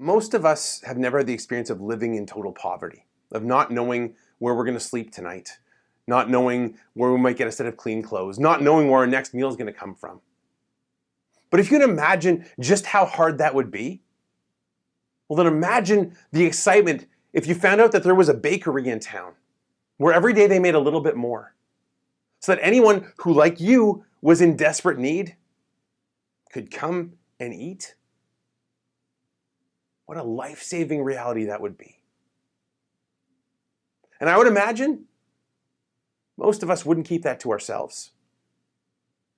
Most of us have never had the experience of living in total poverty, of not knowing where we're going to sleep tonight, not knowing where we might get a set of clean clothes, not knowing where our next meal is going to come from. But if you can imagine just how hard that would be, well, then imagine the excitement if you found out that there was a bakery in town where every day they made a little bit more, so that anyone who, like you, was in desperate need could come and eat. What a life-saving reality that would be. And I would imagine most of us wouldn't keep that to ourselves.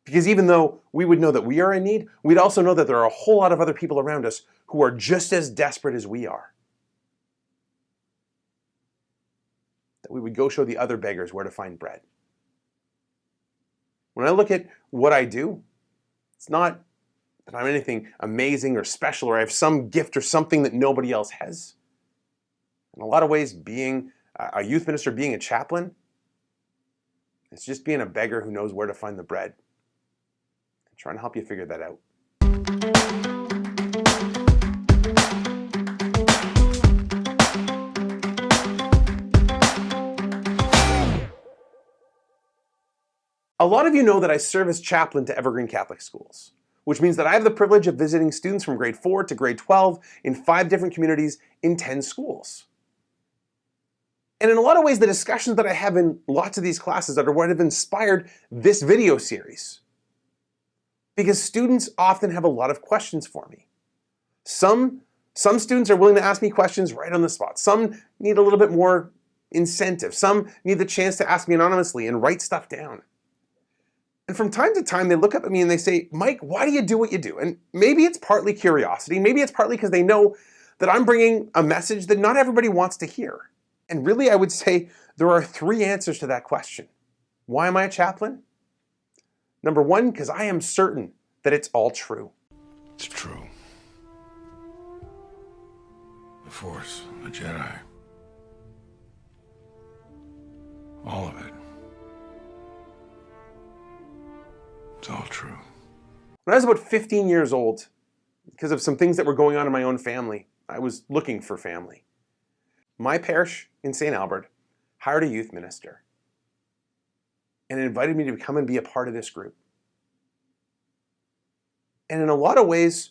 Because even though we would know that we are in need, we'd also know that there are a whole lot of other people around us who are just as desperate as we are. That we would go show the other beggars where to find bread. When I look at what I do, it's not that I'm anything amazing or special or I have some gift or something that nobody else has. In a lot of ways, being a youth minister, being a chaplain, it's just being a beggar who knows where to find the bread. I'm trying to help you figure that out. A lot of you know that I serve as chaplain to Evergreen Catholic Schools, which means that I have the privilege of visiting students from grade 4 to grade 12 in 5 different communities in 10 schools. And in a lot of ways, the discussions that I have in lots of these classes are what have inspired this video series. Because students often have a lot of questions for me. Some students are willing to ask me questions right on the spot. Some need a little bit more incentive. Some need the chance to ask me anonymously and write stuff down. And from time to time, they look up at me and they say, Mike, why do you do what you do? And maybe it's partly curiosity. Maybe it's partly because they know that I'm bringing a message that not everybody wants to hear. And really, I would say there are 3 answers to that question. Why am I a chaplain? Number 1, because I am certain that it's all true. It's true. The Force, the Jedi. All of it. It's all true. When I was about 15 years old, because of some things that were going on in my own family, I was looking for family. My parish in St. Albert hired a youth minister and invited me to come and be a part of this group. And in a lot of ways,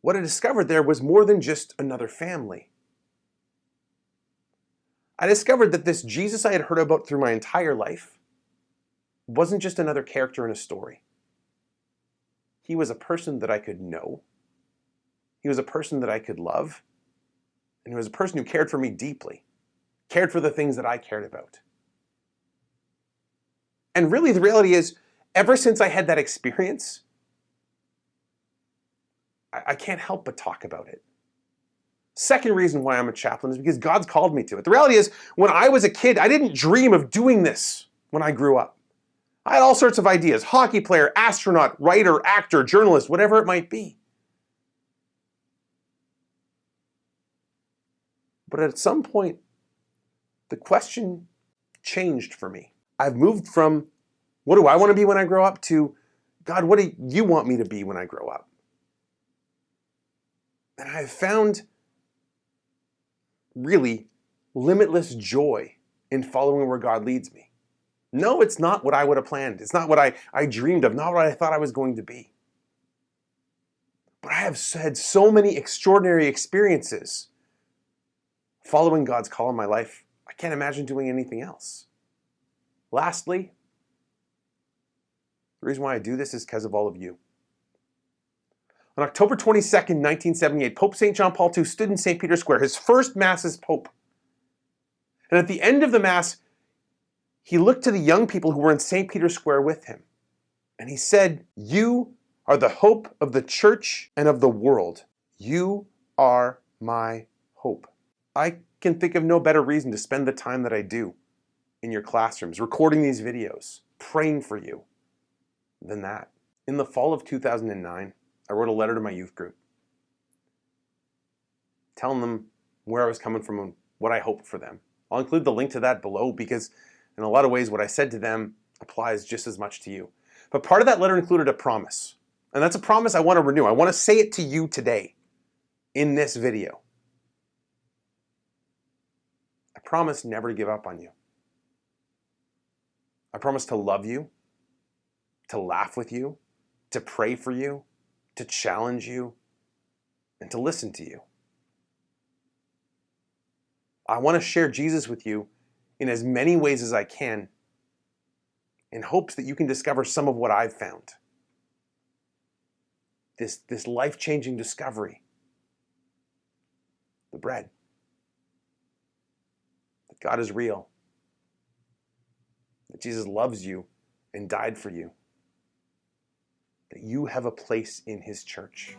what I discovered there was more than just another family. I discovered that this Jesus I had heard about through my entire life wasn't just another character in a story. He was a person that I could know. He was a person that I could love. And he was a person who cared for me deeply, cared for the things that I cared about. And really the reality is, ever since I had that experience, I can't help but talk about it. Second reason why I'm a chaplain is because God's called me to it. The reality is, when I was a kid, I didn't dream of doing this when I grew up. I had all sorts of ideas: hockey player, astronaut, writer, actor, journalist, whatever it might be. But at some point, the question changed for me. I've moved from, what do I want to be when I grow up, to, God, what do you want me to be when I grow up? And I've found really limitless joy in following where God leads me. No, it's not what I would have planned. It's not what I dreamed of, not what I thought I was going to be. But I have had so many extraordinary experiences following God's call in my life, I can't imagine doing anything else. Lastly, the reason why I do this is because of all of you. On October 22nd, 1978, Pope St. John Paul II stood in St. Peter's Square, his first Mass as Pope. And at the end of the Mass, he looked to the young people who were in St. Peter's Square with him. And he said, "You are the hope of the church and of the world. You are my hope." I can think of no better reason to spend the time that I do in your classrooms, recording these videos, praying for you, than that. In the fall of 2009, I wrote a letter to my youth group, telling them where I was coming from and what I hoped for them. I'll include the link to that below because in a lot of ways what I said to them applies just as much to you. But part of that letter included a promise. And that's a promise I want to renew. I want to say it to you today in this video. I promise never to give up on you. I promise to love you, to laugh with you, to pray for you, to challenge you, and to listen to you. I want to share Jesus with you in as many ways as I can, in hopes that you can discover some of what I've found. This life-changing discovery. The bread. That God is real. That Jesus loves you and died for you. That you have a place in his church.